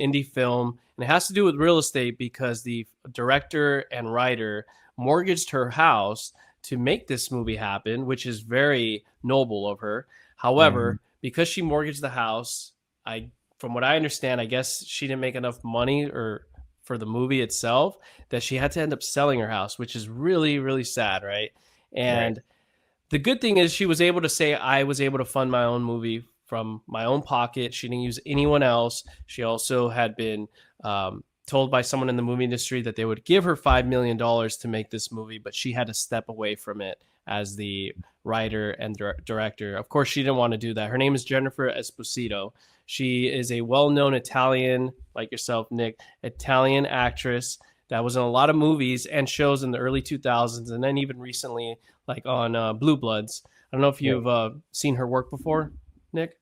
indie film, and it has to do with real estate because the director and writer mortgaged her house to make this movie happen, which is very noble of her. Mhm. However, because she mortgaged the house, from what I understand, I guess she didn't make enough money or for the movie itself that she had to end up selling her house, which is really, really sad, right? Right. And the good thing is she was able to say I was able to fund my own movie from my own pocket. She didn't use anyone else. She also had been told by someone in the movie industry that they would give her $5 million to make this movie, but she had to step away from it as the writer and director. Of course, she didn't want to do that. Her name is Jennifer Esposito. She is a well-known Italian, like yourself, Nick, Italian actress that was in a lot of movies and shows in the early 2000s, and then even recently, like on Blue Bloods. I don't know if Right. you've seen her work before, Nick.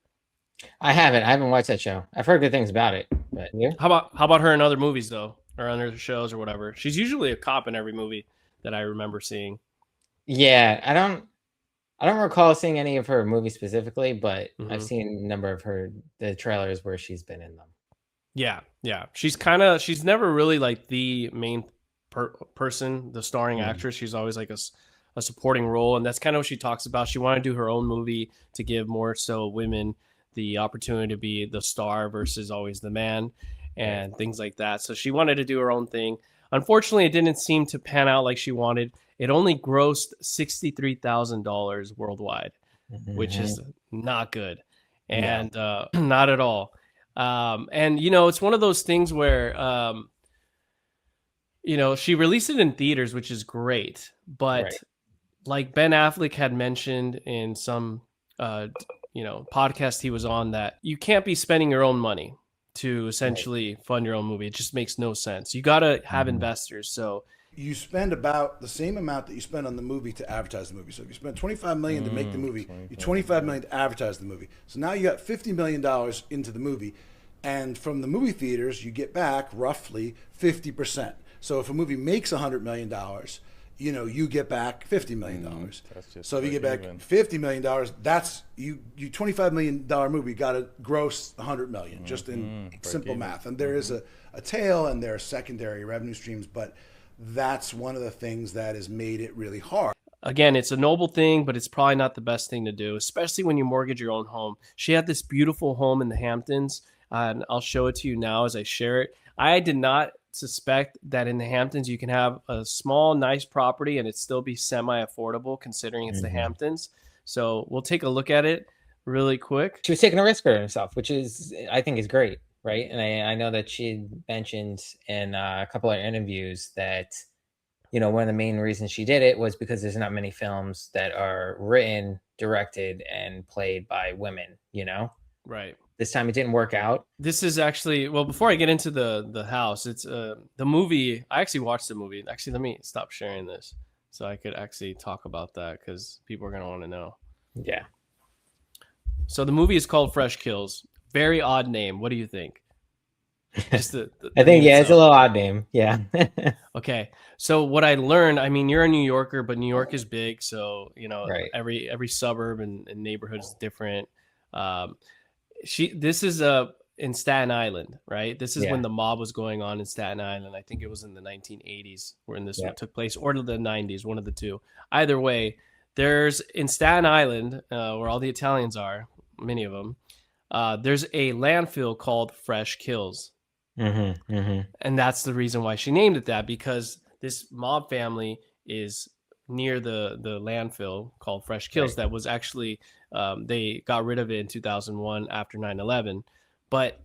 I haven't. I haven't watched that show. I've heard good things about it, but you? How about her in other movies though, or other shows or whatever? She's usually a cop in every movie that I remember seeing. Yeah, I don't recall seeing any of her movies specifically, but I've Hmm. seen a number of the trailers where she's been in them. Yeah, yeah. She's never really like the main person, the starring Mm. actress. She's always like a supporting role, and that's kind of what she talks about. She wanted to do her own movie to give more so women the opportunity to be the star versus always the man, Right. and things like that. So she wanted to do her own thing. Unfortunately, it didn't seem to pan out like she wanted. It only grossed $63,000 worldwide, which Mhm. is not good, No. and not at all. And you know, it's one of those things where she released it in theaters, which is great, Right. but like Ben Affleck had mentioned in some podcast he was on, that you can't be spending your own money to Right. essentially fund your own movie. It just makes no sense. You got to have Mhm. investors. So You spend about the same amount that you spend on the movie to advertise the movie. So if you spend 25 million to make the movie, you 25 million to advertise the movie. So now you got $50 million into the movie, and from the movie theaters you get back roughly 50%. So if a movie makes $100 million, you get back $50 million. That's just So if you break get back even. $50 million, that's you $25 million movie got to gross 100 million just in Break simple even. math. And there is a tail and there are secondary revenue streams, but that's one of the things that has made it really hard. again, it's a noble thing, but it's probably not the best thing to do, especially when you mortgage your own home. She had this beautiful home in the Hamptons, and I'll show it to you now as I share it. I did not suspect that in the Hamptons you can have a small, nice property and it still be semi affordable considering it's the Mhm. Hamptons. So we'll take a look at it really quick. She was taking a risk for herself, which is I think is great, right? And I know that she mentioned in a couple of interviews that one of the main reasons she did it was because there's not many films that are written, directed, and played by women. Right. This time it didn't work out. This is actually, well, before I get into the house, it's the movie. I actually watched the movie. Actually, let me stop sharing this so I could actually talk about that because people are going to want to know. Yeah. So the movie is called Fresh Kills. Very odd name. What do you think? Just I the think, name yeah, it's a itself. little odd name. Yeah. Okay. So what I learned, I mean, you're a New Yorker, but New York is big, so Right. every suburb and neighborhood is different. Um, this is in Staten Island, right? This is when Yeah. the mob was going on in Staten Island. I think it was in the 1980s when this Yeah. took place, or the 90s, one of the two. Either way, there's in Staten Island, where all the Italians are, many of them. There's a landfill called Fresh Kills, Mm-hmm. Mm-hmm. and that's the reason why she named it that, because this mob family is near the landfill called Fresh Kills Right. that was actually they got rid of it in 2001 after 9/11. But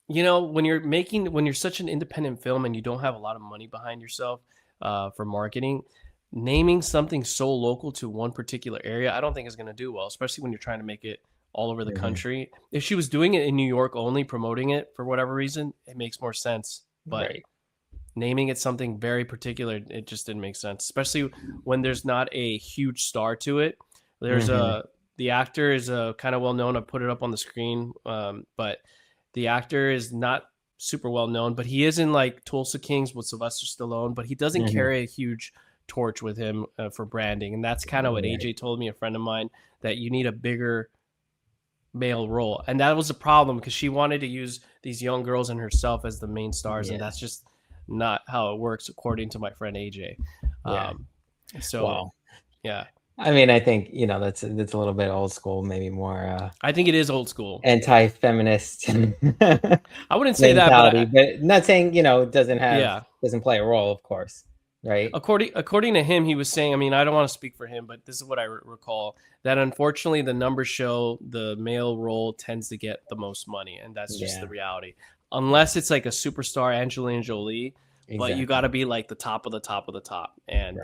when you're such an independent film and you don't have a lot of money behind yourself for marketing, naming something so local to one particular area, I don't think is going to do well, especially when you're trying to make it all over the Mm-hmm. country. If she was doing it in New York only, promoting it for whatever reason, it makes more sense. But Right. naming it something very particular, it just didn't make sense, especially when there's not a huge star to it. There's Mm-hmm. the actor is kind of well known. I put it up on the screen, but the actor is not super well known, but he is in like Tulsa Kings with Sylvester Stallone, but he doesn't Mm-hmm. carry a huge torch with him for branding. And that's kind of what Right. AJ told me, a friend of mine, that you need a bigger male role, and that was a problem because she wanted to use these young girls and herself as the main stars, and Yeah. that's just not how it works according to my friend AJ. Yeah. So Wow. yeah, I mean, I think, that's a little bit old school, maybe more I think it is old school. anti-feminist I wouldn't say that, but mentality, but not saying, it yeah. doesn't play a role, of course, right? According to him, he was saying, I mean, I don't want to speak for him, but this is what I recall, that unfortunately the numbers show the male role tends to get the most money, and that's just the reality. Unless it's like a superstar Angelina Jolie, but you got to be like the top of the top of the top. And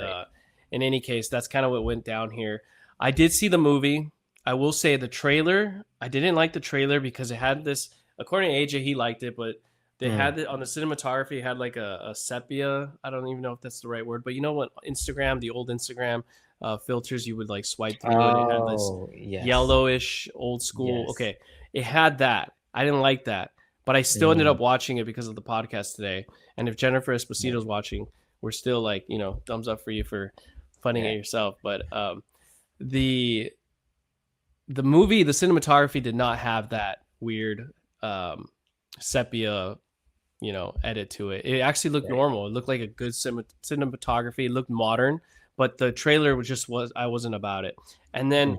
in any case, that's kind of what went down here. I did see the movie. I will say the trailer, I didn't like the trailer because it had this, according to AJ, he liked it, but they had it on the cinematography, it had like a sepia. I don't even know if that's the right word, but you know what? Instagram, the old Instagram filters, you would like swipe through it. It had this yellowish old school. Yes. Okay. It had that. I didn't like that, but I still ended up watching it because of the podcast today. And if Jennifer Esposito's watching, we're still like, thumbs up for you for funding it yourself. But the movie, the cinematography did not have that weird sepia edit to it. It actually looked normal. It looked like a good cinematography. It looked modern, but the trailer I wasn't about it. And then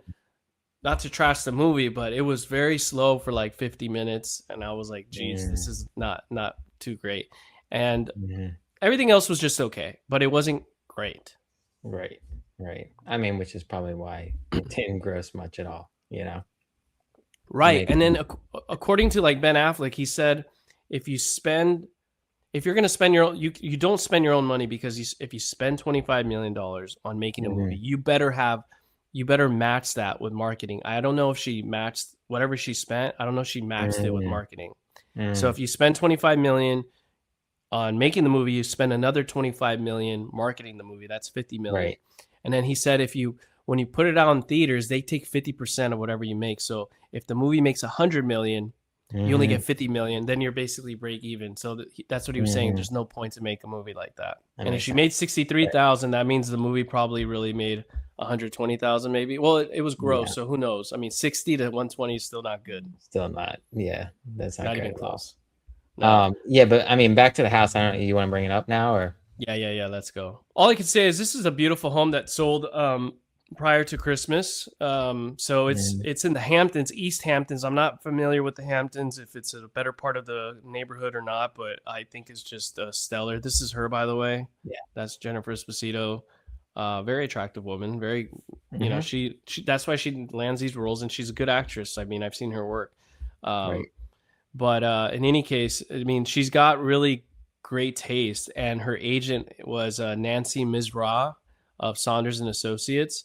not to trash the movie, but it was very slow for like 50 minutes. And I was like, geez, this is not too great. And everything else was just okay, but it wasn't great. Right. I mean, which is probably why it didn't gross much at all, Right. And then according to like Ben Affleck, he said, if you're going to spend you don't spend your own money, because if you spend $25 million on making a movie, you better match that with marketing. I don't know if she matched whatever she spent. I don't know if she matched it with marketing. So if you spend $25 million on making the movie, you spend another $25 million marketing the movie. That's $50 million. Right. And then he said, when you put it out in theaters, they take 50% of whatever you make. So if the movie makes $100 million, you only get $50 million, then you're basically break even. So that's what he was saying. There's no point to make a movie like that. And if she made 63,000, that means the movie probably really made 120,000 maybe. Well, it was gross, so who knows? I mean, 60 to 120 is still not good. Still not. Yeah, that's not even close. No. But I mean, back to the house. I don't know. You want to bring it up now, or? Yeah. Let's go. All I can say is this is a beautiful home that sold prior to Christmas. So it's in the Hamptons, East Hamptons. I'm not familiar with the Hamptons, if it's a better part of the neighborhood or not, but I think it's just stellar. This is her, by the way. Yeah. That's Jennifer Esposito. Very attractive woman. Very, she that's why she lands these roles, and she's a good actress. I mean, I've seen her work. But in any case, I mean, she's got really great taste, and her agent was Nancy Mizrahi of Saunders and Associates.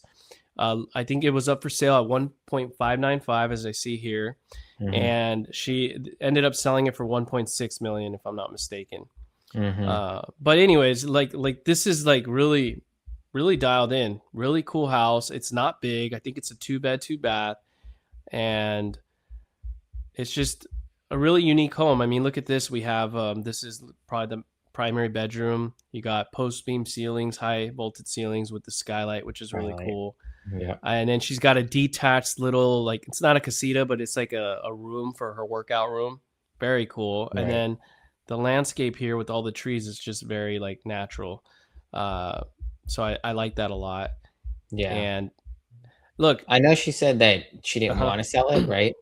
I think it was up for sale at 1.595, as I see here, and she ended up selling it for 1.6 million, if I'm not mistaken. But anyways, like this is like really, really dialed in, really cool house. It's not big. I think it's a 2-bed, 2-bath, and it's just a really unique home. I mean, look at this. We have this is probably the primary bedroom. You got post beam ceilings, high voltage ceilings with the skylight, which is really cool. Yeah. And then she's got a detached little, like, it's not a casita, but it's like a room for her workout room. Very cool. And then the landscape here with all the trees is just very like natural. So I like that a lot. Yeah. And look, I know she said that she didn't want to sell it, right?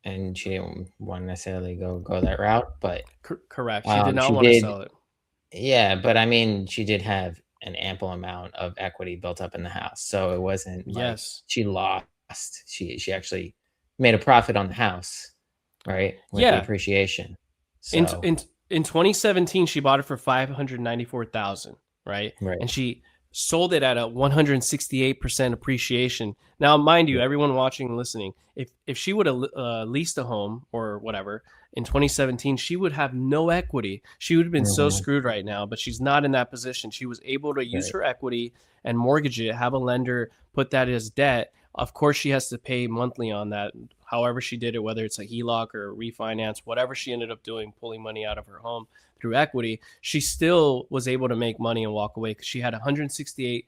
And she didn't want to necessarily go that route, but correct. She did not want to sell it. Yeah, but I mean, she did have an ample amount of equity built up in the house, so it wasn't like she lost. She actually made a profit on the house, right? With the appreciation. So. In 2017, she bought it for $594,000, right? And she sold it at a 168% appreciation. Now, mind you, everyone watching and listening, if she would have leased a home or whatever in 2017, she would have no equity. She would have been so screwed right now, but she's not in that position. She was able to use her equity and mortgage it, have a lender put that as debt. Of course, she has to pay monthly on that. However she did it, whether it's a HELOC or a refinance, whatever she ended up doing, pulling money out of her home through equity, she still was able to make money and walk away because she had 168%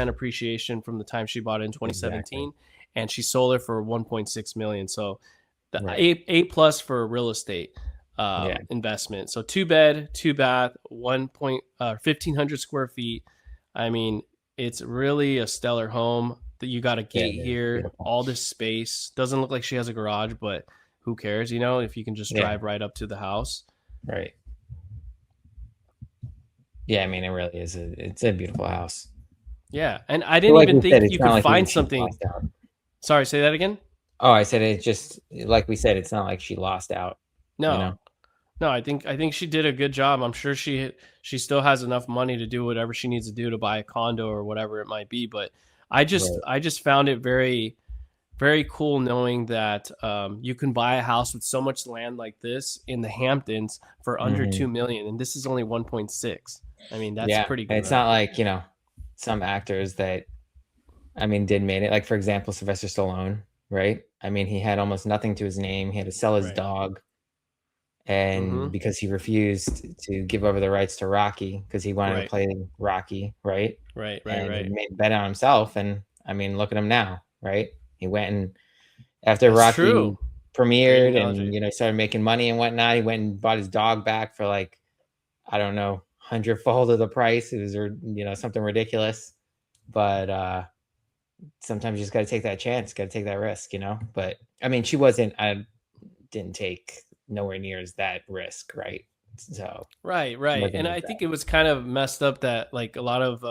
appreciation from the time she bought it in 2017, and she sold it for 1.6 million. So The Right. A plus for real estate Yeah. investment. So 2 bed, 2 bath, 1.1500 square feet. I mean, it's really a stellar home. That you got a Yeah. gate It is here, beautiful. all this space. Doesn't look like she has a garage, but who cares? You know, if you can just Yeah. drive right up to the house. Right. Yeah. I mean, it really is. It's a beautiful house. Yeah, and I But didn't like even we said, think it's you not could like find she something. lost out. Sorry, say that again. Oh, I said it just like we said, it's not like she lost out. You No, know. no, I think she did a good job. I'm sure she still has enough money to do whatever she needs to do to buy a condo or whatever it might be. But Right. I just found it very very cool knowing that you can buy a house with so much land like this in the Hamptons for under Hmm. 2 million, and this is only 1.6. I mean, that's Yeah. pretty And it's good. not like some actors that I mean did made it. Like for example, Sylvester Stallone. Right. I mean, he had almost nothing to his name. He had to sell his Right. dog. Mm-hmm. And because he refused to give over the rights to Rocky because he wanted to Right. play Rocky, right? Right. Right. And he Right. made a bet on himself. And I mean, look at him now, right? He went and after That's Rocky true. Great premiered and analogy. started making money and whatnot, he went and bought his dog back for like I don't know, hundredfold of the price. It was something ridiculous. But sometimes you just got to take that chance, got to take that risk. But I mean, she wasn't. I didn't take nowhere near as that risk, right? So Right, she right. wasn't And as I bad. think it was kind of messed up that like a lot of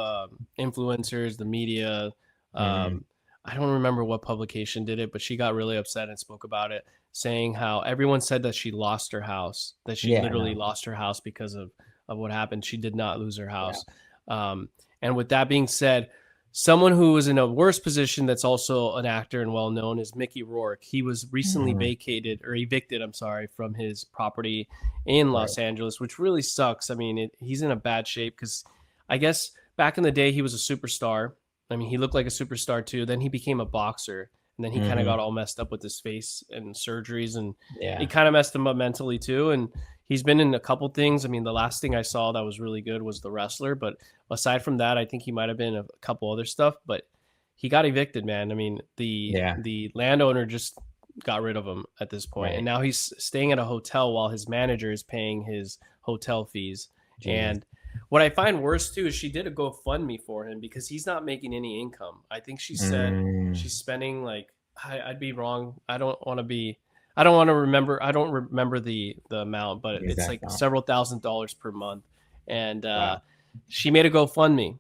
influencers, the media, Hmm. um, I don't remember what publication did it, but she got really upset and spoke about it, saying how everyone said that she lost her house, that she Yeah, literally no, lost her house because of what happened. She did not lose her yeah. house. Um, and with that being said, someone who is in a worse position that's also an actor and well known is Mickey Rourke. He was recently Mhm. vacated or evicted, I'm sorry, from his property in Right. Los Angeles, which really sucks. I mean, he's in a bad shape because I guess back in the day he was a superstar. I mean, he looked like a superstar too. Then he became a boxer, and then he kind of Hmm. got all messed up with his face and surgeries, and it Yeah. kind of messed him up mentally too. And he's been in a couple things. I mean, the last thing I saw that was really good was The Wrestler, but aside from that, I think he might have been a couple other stuff. But he got evicted, man. I mean, Yeah. the landowner just got rid of him at this point, and Right. now he's staying at a hotel while his manager is paying his hotel fees. Jesus. And what I find worse too is she did a GoFundMe for him because he's not making any income. I think she said Mm, she's spending like I'd be wrong. I don't want to be. I don't want to remember. I don't remember the amount, but the it's exact like amount. several $1,000s per month. And Wow. she made a GoFundMe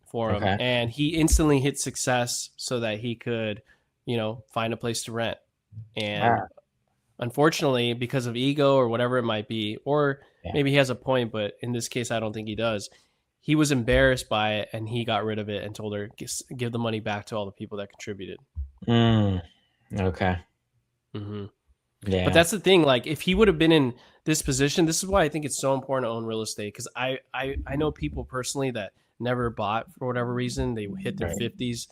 for him, Okay. and he instantly hit success so that he could, find a place to rent. And Ah, unfortunately, because of ego or whatever it might be, or yeah. maybe he has a point, but in this case, I don't think he does. He was embarrassed by it, and he got rid of it and told her give the money back to all the people that contributed. Mm, okay. Hmm. But Yeah. that's the thing. Like, if he would have been in this position, this is why I think it's so important to own real estate. Because I know people personally that never bought for whatever reason. They hit their Right. 50s.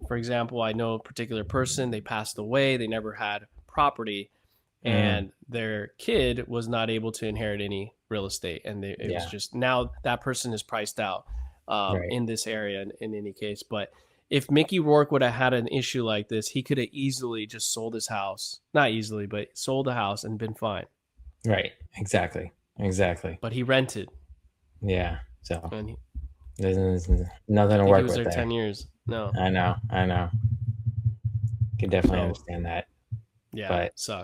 For example, I know a particular person. They passed away. They never had property, Mm, and their kid was not able to inherit any real estate, and it was yeah. just now that person is priced out Right. in this area in any case. But if Mickey Rourke would have had an issue like this, he could have easily just sold his house, not easily, but sold the house and been fine. Right. Exactly. Exactly. But he rented, Yeah. So and there's nothing I to think he work was with there there. 10 years. No, I know. I know. Can definitely so understand that. yeah, But sucks.